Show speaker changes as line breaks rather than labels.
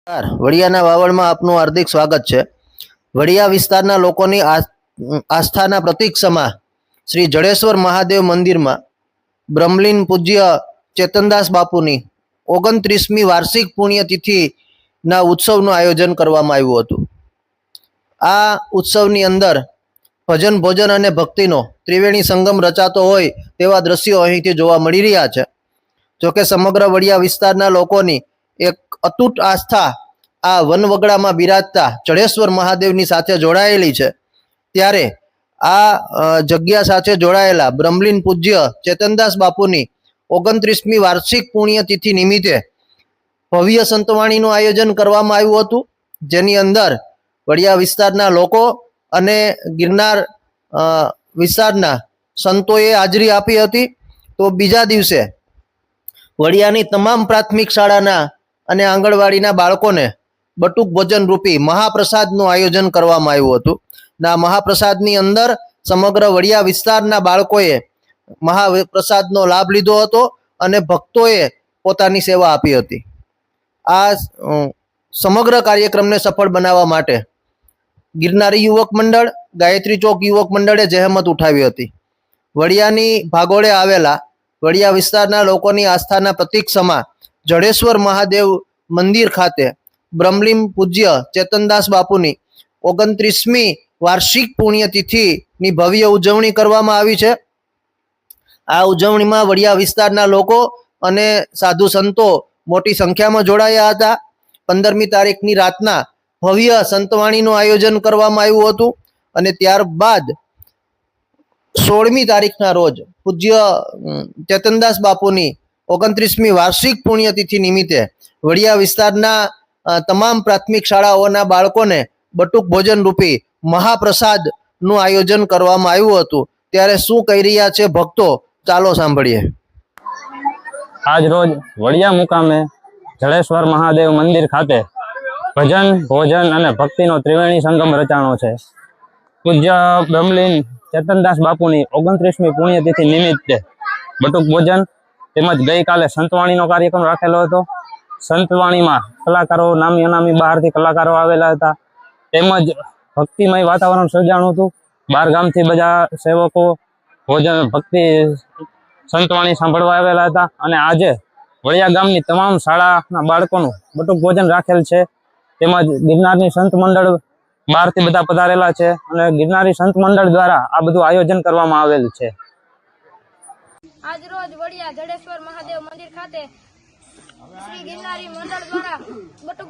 વડિયાના વાવડમાં આપનું હાર્દિક સ્વાગત છે। વડિયા વિસ્તારના લોકોની આસ્થાના પ્રતીક સમા શ્રી જડેશ્વર મહાદેવ મંદિરમાં બ્રહ્મલીન પૂજ્ય ચેતનદાસ બાપુની 29મી વાર્ષિક પુણ્યતિથિના ઉત્સવનું આયોજન કરવામાં આવ્યું હતું। આ ઉત્સવની અંદર ભજન ભોજન અને ભક્તિનો ત્રિવેણી સંગમ રચાતો હોય તેવા દ્રશ્યો અહીંથી જોવા મળી રહ્યા છે। જોકે સમગ્ર વડિયા વિસ્તારના લોકોની એક અતૂટ આસ્થા આ વનવગડામાં બિરાજતા જડેશ્વર મહાદેવની સાથે જોડાયેલી છે। ત્યારે આ જગ્યા સાથે જોડાયેલા બ્રહ્મલીન પૂજ્ય ચેતનદાસ બાપુની 29મી વાર્ષિક પુણ્યતિથિ નિમિત્તે ભવ્ય સંતવાણીનું આયોજન કરવામાં આવ્યું હતું, જેની અંદર વડિયા વિસ્તારના લોકો અને ગિરનાર વિસ્તારના સંતોએ હાજરી આપી હતી। તો બીજા દિવસે વડિયાની તમામ પ્રાથમિક શાળાના અને આંગણવાડીના બાળકોને બટુક ભોજન રૂપી મહાપ્રસાદનું આયોજન કરવામાં આવ્યું હતું। આ મહાપ્રસાદની અંદર સમગ્ર વડિયા વિસ્તારના બાળકોએ મહાપ્રસાદનો લાભ લીધો હતો અને ભક્તોએ પોતાની સેવા આપી હતી। આ સમગ્ર કાર્યક્રમને સફળ બનાવવા માટે ગિરનારી યુવક મંડળ, ગાયત્રી ચોક યુવક મંડળે જહેમત ઉઠાવી હતી। વડિયાની ભાગોળે આવેલા વડિયા વિસ્તારના લોકોની આસ્થાના પ્રતીક સમા જડેશ્વર મહાદેવ મંદિર ખાતે બ્રહ્મલીન પૂજ્ય ચેતનદાસ બાપુની 29મી વાર્ષિક પુણ્યતિથિની ભવ્ય ઉજવણી કરવામાં આવી છે। આ ઉજવણીમાં વડિયા વિસ્તારના લોકો અને સાધુ સંતો મોટી સંખ્યામાં જોડાયા હતા। 15મી તારીખની રાતના ભવ્ય સંતવાણીનું આયોજન કરવામાં આવ્યું હતું અને ત્યારબાદ 16મી તારીખના રોજ પૂજ્ય ચેતનદાસ બાપુની 29મી વાર્ષિક પુણ્યતિથિ નિમિત્તે વડિયા વિસ્તારના તમામ પ્રાથમિક શાળાઓના બાળકોને બટુક ભોજન રૂપી મહાપ્રસાદનું આયોજન કરવામાં આવ્યું હતું। ત્યારે શું કહી રહ્યા છે ભક્તો, ચાલો સાંભળીએ।
આજ રોજ વડિયા મુકામે જડેશ્વર મહાદેવ મંદિર ખાતે ભજન ભોજન અને ભક્તિનો ત્રિવેણી સંગમ રચાણો છે। પૂજ્ય બ્રહ્મલીન ચેતનદાસ બાપુની 29મી પુણ્યતિથિ નિમિત્તે બટુક ભોજન તેમજ ગઈકાલે સંતવાણીનો કાર્યક્રમ રાખેલો હતો। સંતવાણીમાં કલાકારો, નામી અનામી બહારથી કલાકારો આવેલા હતા, તેમજ ભક્તિમય વાતાવરણ સર્જાણું હતું। બહાર ગામથી બધા સેવકો ભોજન ભક્તિ સંતવાણી સાંભળવા આવેલા હતા અને આજે વડિયા ગામની તમામ શાળાના બાળકોનું બટુક ભોજન રાખેલ છે। તેમજ ગિરનારની સંત મંડળ બહારથી બધા પધારેલા છે અને ગિરનારી સંત મંડળ દ્વારા આ બધું આયોજન કરવામાં આવેલ છે।
આજ રોજ વડિયા જડેશ્વર મહાદેવ મંદિર ખાતે શ્રી ગિરનારી મંડળ દ્વારા બટુક